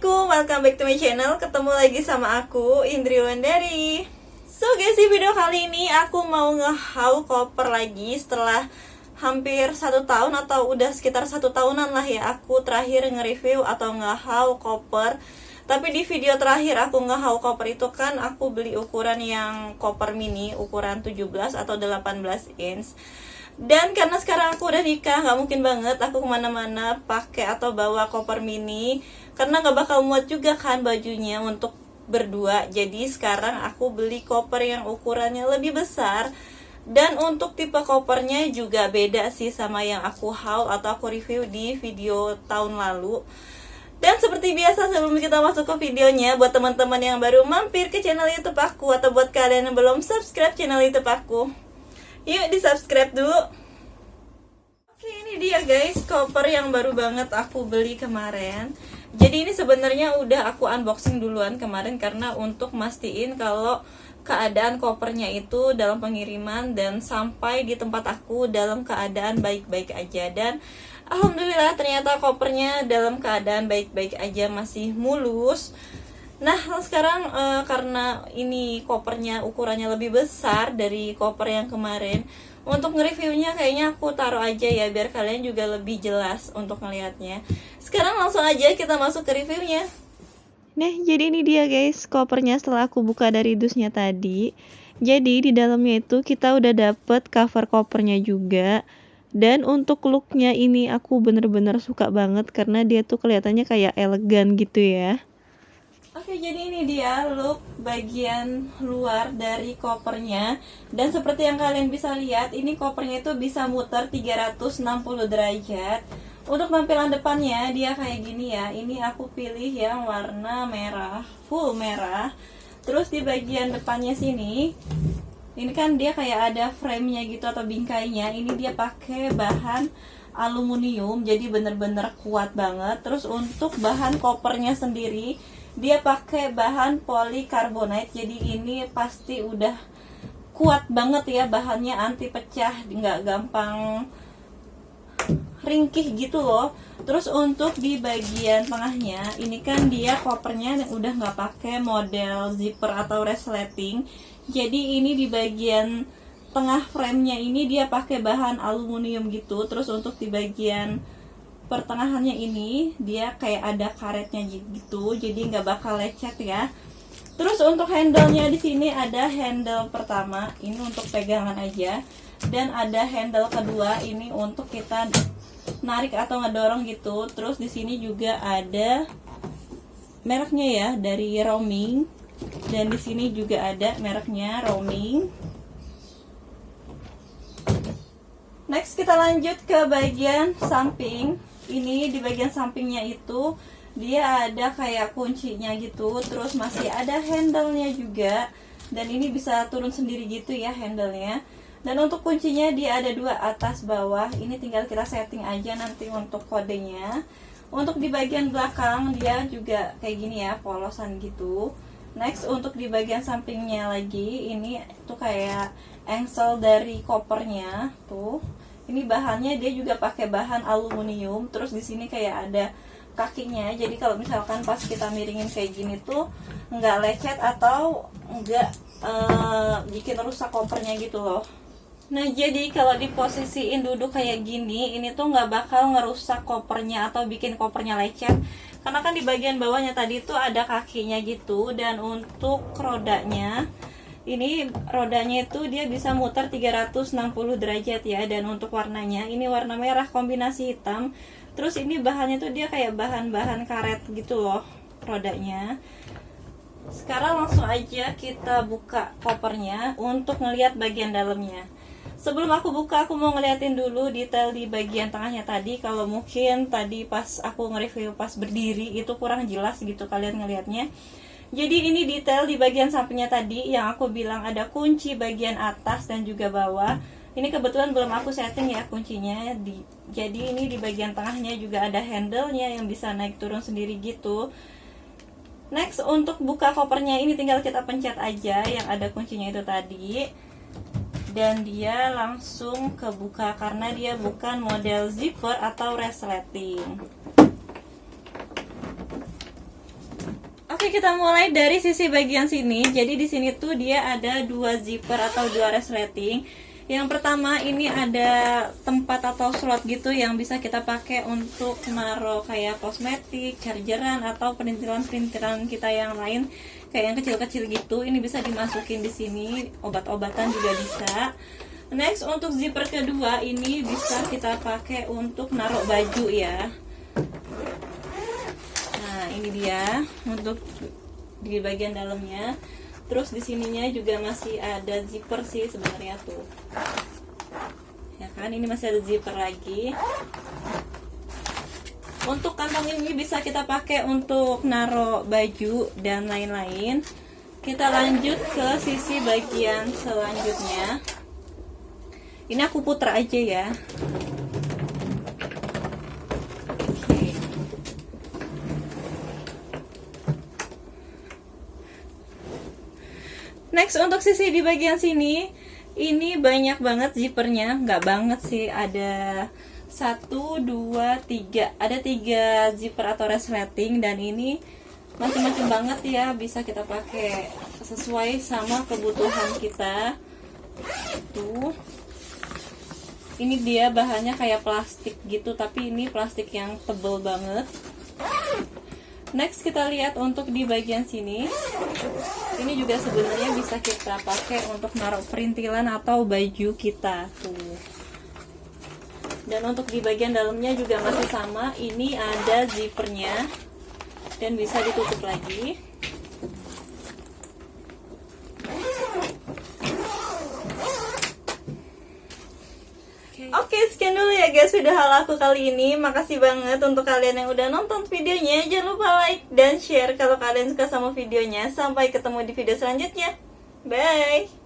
Assalamualaikum, welcome back to my channel. Ketemu lagi sama aku, Indri Wulandari. So guys, di video kali ini aku mau nge-haul koper lagi setelah hampir 1 tahun atau udah sekitar 1 tahunan lah ya aku terakhir nge-review atau nge-haul koper. Tapi di video terakhir aku nge-haul koper itu kan aku beli ukuran yang koper mini, ukuran 17 atau 18 inch. Dan karena sekarang aku udah nikah, nggak mungkin banget aku kemana-mana pakai atau bawa koper mini, karena nggak bakal muat juga kan bajunya untuk berdua. Jadi sekarang aku beli koper yang ukurannya lebih besar, dan untuk tipe kopernya juga beda sih sama yang aku haul atau aku review di video tahun lalu. Dan seperti biasa, sebelum kita masuk ke videonya, buat teman-teman yang baru mampir ke channel YouTube aku atau buat kalian yang belum subscribe channel YouTube aku, yuk di subscribe dulu. Oke, ini dia guys, koper yang baru banget aku beli kemarin. Jadi ini sebenarnya udah aku unboxing duluan kemarin, karena untuk mastiin kalau keadaan kopernya itu dalam pengiriman dan sampai di tempat aku dalam keadaan baik-baik aja. Dan alhamdulillah ternyata kopernya dalam keadaan baik-baik aja, masih mulus. Nah sekarang karena ini kopernya ukurannya lebih besar dari koper yang kemarin, untuk nge-reviewnya kayaknya aku taruh aja ya biar kalian juga lebih jelas untuk ngelihatnya. Sekarang langsung aja kita masuk ke reviewnya. Nah, jadi ini dia guys, kopernya setelah aku buka dari dusnya tadi. Jadi di dalamnya itu kita udah dapet cover kopernya juga. Dan untuk looknya ini aku bener-bener suka banget karena dia tuh kelihatannya kayak elegan gitu ya. Oke, jadi ini dia look bagian luar dari kopernya. Dan seperti yang kalian bisa lihat, ini kopernya itu bisa muter 360 derajat. Untuk tampilan depannya dia kayak gini ya. Ini aku pilih yang warna merah, full merah. Terus di bagian depannya sini, ini kan dia kayak ada frame-nya gitu atau bingkainya. Ini dia pakai bahan aluminium, jadi bener-bener kuat banget. Terus untuk bahan kopernya sendiri, dia pakai bahan polikarbonat, jadi ini pasti udah kuat banget ya bahannya, anti pecah, nggak gampang ringkih gitu loh. Terus untuk di bagian tengahnya, ini kan dia kopernya udah nggak pakai model zipper atau resleting, jadi ini di bagian tengah frame-nya ini dia pakai bahan aluminium gitu. Terus untuk di bagian pertengahannya ini dia kayak ada karetnya gitu, jadi nggak bakal lecet ya. Terus untuk handle-nya di sini ada handle pertama, ini untuk pegangan aja, dan ada handle kedua ini untuk kita narik atau ngedorong gitu. Terus di sini juga ada mereknya ya, dari Roaming, dan di sini juga ada mereknya Roaming. Next kita lanjut ke bagian samping. Ini di bagian sampingnya itu dia ada kayak kuncinya gitu, terus masih ada handle-nya juga, dan ini bisa turun sendiri gitu ya handle-nya. Dan untuk kuncinya dia ada 2, atas bawah, ini tinggal kita setting aja nanti untuk kodenya. Untuk di bagian belakang dia juga kayak gini ya, polosan gitu. Next untuk di bagian sampingnya lagi, ini tuh kayak engsel dari kopernya tuh. Ini bahannya dia juga pakai bahan aluminium. Terus di sini kayak ada kakinya, jadi kalau misalkan pas kita miringin kayak gini tuh nggak lecet atau nggak bikin rusak kopernya gitu loh. Nah jadi kalau diposisiin duduk kayak gini, ini tuh nggak bakal ngerusak kopernya atau bikin kopernya lecet, karena kan di bagian bawahnya tadi tuh ada kakinya gitu. Dan untuk rodanya, ini rodanya itu dia bisa muter 360 derajat ya. Dan untuk warnanya, ini warna merah kombinasi hitam. Terus ini bahannya tuh dia kayak bahan-bahan karet gitu loh rodanya. Sekarang langsung aja kita buka kopernya untuk ngelihat bagian dalamnya. Sebelum aku buka, aku mau ngeliatin dulu detail di bagian tengahnya tadi. Kalau mungkin tadi pas aku nge-review pas berdiri itu kurang jelas gitu kalian ngelihatnya. Jadi ini detail di bagian sampingnya tadi yang aku bilang ada kunci bagian atas dan juga bawah. Ini kebetulan belum aku setting ya kuncinya. Jadi ini di bagian tengahnya juga ada handle-nya yang bisa naik turun sendiri gitu. Next untuk buka kopernya ini tinggal kita pencet aja yang ada kuncinya itu tadi, dan dia langsung kebuka karena dia bukan model zipper atau resleting. kita mulai dari sisi bagian sini. Jadi di sini tuh dia ada 2 zipper atau 2 resleting. Yang pertama ini ada tempat atau slot gitu yang bisa kita pakai untuk naruh kayak kosmetik, chargeran atau perintilan-perintilan kita yang lain kayak yang kecil-kecil gitu. Ini bisa dimasukin di sini, obat-obatan juga bisa. Next, untuk zipper kedua ini bisa kita pakai untuk naruh baju ya. Nah, ini dia untuk di bagian dalamnya. Terus di sininya juga masih ada zipper sih sebenarnya tuh. Ya kan, ini masih ada zipper lagi. Untuk kantong ini bisa kita pakai untuk naruh baju dan lain-lain. Kita lanjut ke sisi bagian selanjutnya. Ini aku putar aja ya. Next, untuk sisi di bagian sini, ini banyak banget zippernya. Nggak banget sih, ada 1, 2, 3. Ada 3 zipper atau resleting, dan ini macam-macam banget ya. Bisa kita pakai sesuai sama kebutuhan kita. Tuh. Ini dia bahannya kayak plastik gitu, tapi ini plastik yang tebel banget. Next, kita lihat untuk di bagian sini. Ini juga sebenarnya bisa kita pakai untuk naruh perintilan atau baju kita tuh. Dan untuk di bagian dalamnya juga masih sama. Ini ada zippernya dan bisa ditutup lagi. Oke, sekian dulu ya guys video hal aku kali ini. Makasih banget untuk kalian yang udah nonton videonya. Jangan lupa like dan share kalau kalian suka sama videonya. Sampai ketemu di video selanjutnya. Bye.